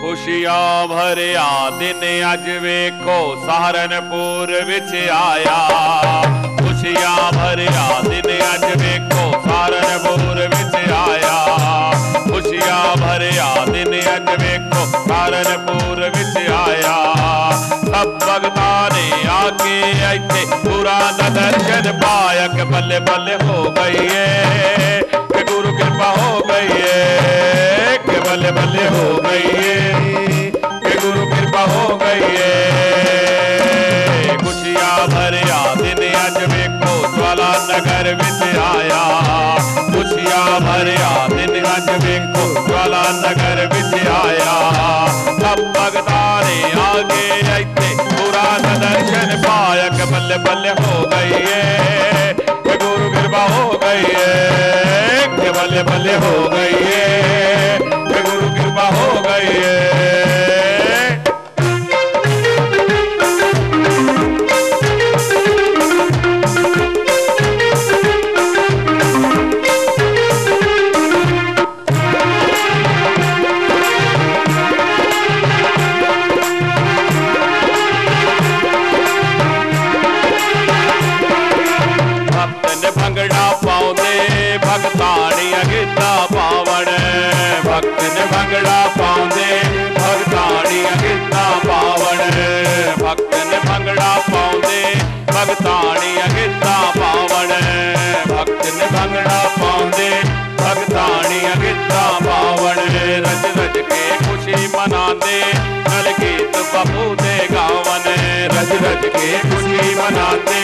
खुशियां भरिया दिन अज वेखो सहारनपुर विच आया। खुशियां भरिया दिन अज वेखो सहारनपुर विच आया। खुशियां भरिया दिन अज वेखो सहारनपुर विच आया। सब भगतां ने आके इत्थे गुरां दा दर्शन पाया कि बल्ले बल्ले हो गई है कि गुरु कृपा हो गई है कि बल्ले बल्ले हो गई है कि गुरु कृपा हो गई है। खुशियां भरिया दिन अज वेखो ज्वाला नगर विच आया। खुशियां भरिया दिन अज वेखो ज्वाला नगर विच आया। सब भगतां ने आगे इत्थे गुरां दा दर्शन पाया कि बल्ले बल्ले हो गई है कि गुरु कृपा हो गई है कि बल्ले बल्ले हो गई है कि गुरु कृपा हो गई है। भगताड़ियां गिद्धा पावण भक्त ने भंगड़ा पाउंदे भगताड़ियां गिद्धा पावण भक्त ने भंगड़ा पाउंदे भगताड़ियां गिद्धा पावण भक्त ने भंगड़ा पाउंदे भगताड़ियां गिद्धा पावण। रज रज के खुशी मनांदे नल गीत बापू दे गावन रज रज के खुशी मनांदे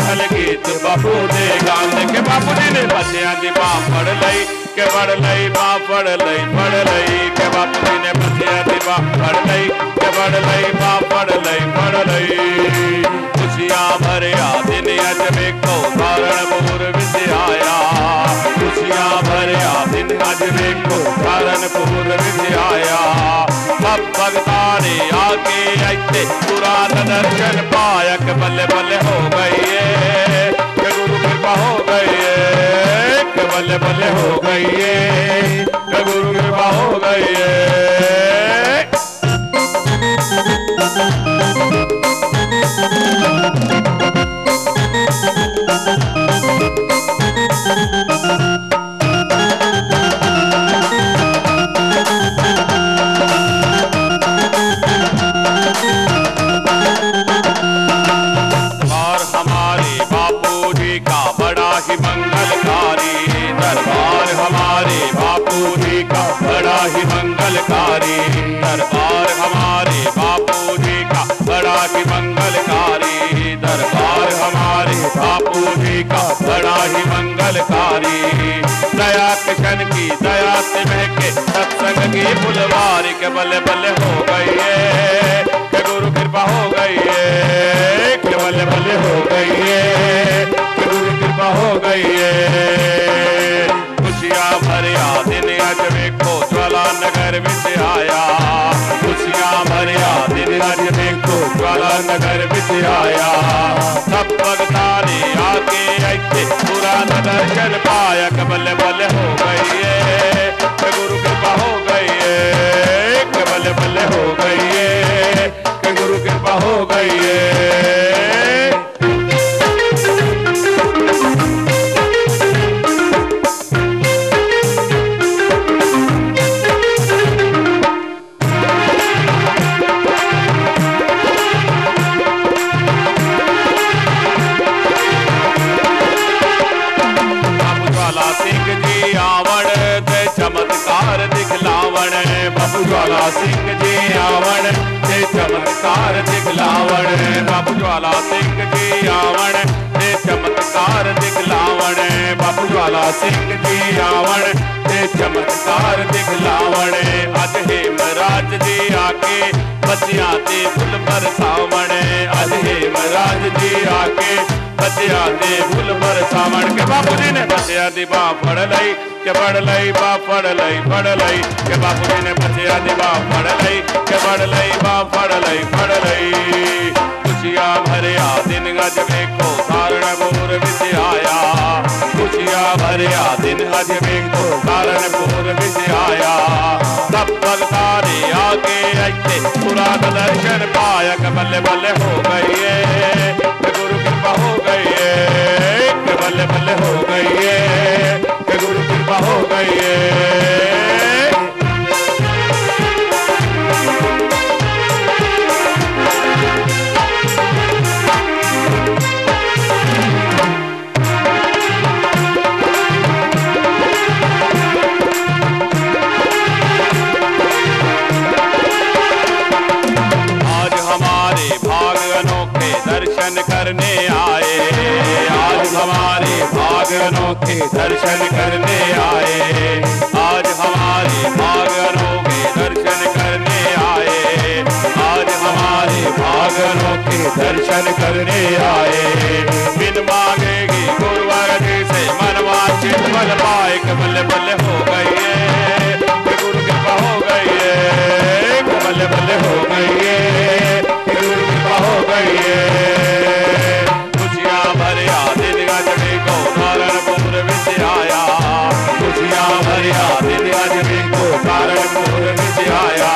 नल गीत बापू दे गावन के बापू जी ने बच्चियां दी बाह फड़ लई के फड़ लई बाह फड़ लई के बापू जी ने बच्चियां दी बाह फड़ लई के फड़ लई बाह फड़ लई। खुशियां भरिया दिन अज वेखो सहारनपुर विच आया। खुशियां भरिया दिन अज वेखो सहारनपुर विच आया। सब भगतां ने आके इत्थे गुरां दा दर्शन पाया कि बल्ले बल्ले हो गई है कि गुरु कृपा हो गई है कि बल्ले बल्ले हो गई है कि गुरु कृपा हो गई है। दरबार हमारे बापू जी का बड़ा ही मंगलकारी दरबार हमारे बापू जी का बड़ा ही मंगलकारी दरबार हमारे बापू जी का बड़ा ही मंगलकारी। दया किशन की दया से महके सत्संग की फुलवारी के बल्ले बल्ले हो गई है कि गुरु कृपा हो गई है कि बल्ले बल्ले हो गई है कि गुरु कृपा हो गई है। खुशियां भरिया दिन अज वेखो ज्वाला नगर विच आया। खुशियां भरिया दिन अज वेखो ज्वाला नगर विच आया। सब भगतां ने आके इत्थे गुरां दा दर्शन पाया कि बल्ले बल्ले हो गई है कि गुरु कृपा हो गई है कि बल्ले बल्ले हो गई है कि गुरु कृपा हो गई है। चमत्कार दिखलावण बाबू ज्वाला सिंह जी आवण ते चमत्कार दिखलावण बाबू ज्वाला सिंह जी आवण ते चमत्कार दिखलावण बाबू ज्वाला सिंह जी आवण ते चमत्कार दिखलावण। अज हेमराज जी आके बच्चियां ते फुल बरसावण अज हेमराज जी आके बच्चियां ते फुल बरसावण के बापू जी ने बच्चियां दी बाह फड़ लई के फड़ लई बाह फड़ लई के बापू जी ने बच्चियां दी बाह फड़ लई के फड़ लई बाह फड़ लई। खुशियां भरिया दिन अज वेखो सहारनपुर विच आया। खुशियां भरिया दिन अज वेखो सहारनपुर विच आया। सब भगतां ने आके इत्थे पूरा दर्शन पाया के बल्ले बल्ले हो गई है, गुरु कृपा हो गई है, के बल्ले बल्ले हो गई है, के गुरु कृपा हो गई है। दर्शन करने आए, आज हमारे भाग अनोखे दर्शन करने आए, आज हमारे भाग अनोखे दर्शन करने आए, आज हमारे भाग अनोखे दर्शन करने आए। बिन मांगेगी गुरुवर से मनवांछित फल पाए, बल्ले बल्ले हो गई है, गुरु कृपा हो गई है, बल्ले बल्ले हो गई है, गुरु कृपा हो गई है। खुशियां भरिया दिन अजमे को कारणपुर विच आया, खुशियां भरिया दिन अजमे को कारणपुर विच आया।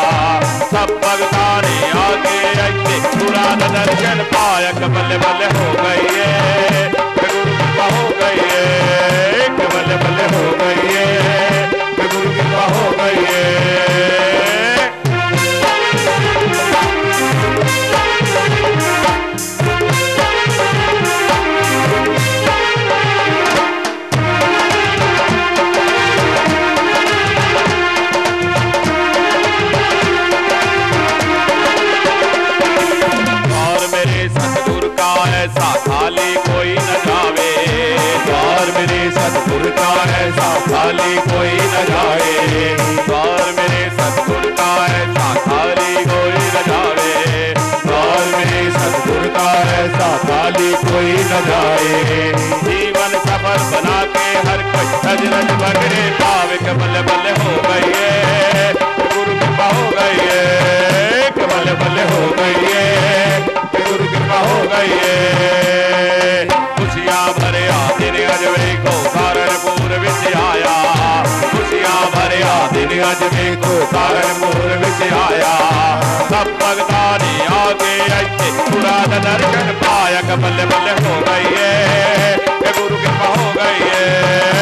सब भगतां ने आगे इत्थे पूरा दर्शन पाया, बल्ले बल्ले हो गई है, गुरु कृपा हो गई है, बल्ले बल्ले हो गई है, गुरु कृपा हो गई है। ऐसा खाली कोई न जावे, द्वार मेरे सतगुर का ऐसा खाली कोई न जाए, द्वार मेरे सतगुर का ऐसा खाली कोई न जावे, द्वार मेरे सतगुर का ऐसा खाली कोई न जाए। जीवन सफल बना के हर कोई रज रज बगड़े पावे, के बल्ले बल्ले हो गई है, गुरु कृपा हो गई है, के बल्ले बल्ले हो गई है, गुरु कृपा हो गई है। खुशियां भरिया दिन अजमे को कारणपुर विच आया, खुशियां भरिया दिन अजमे को कारणपुर विच आया। सब भगतां ने आगे इत्थे पूरा दर्शन पाया, बल्ले बल्ले हो गई है, गुरु कृपा हो गई है,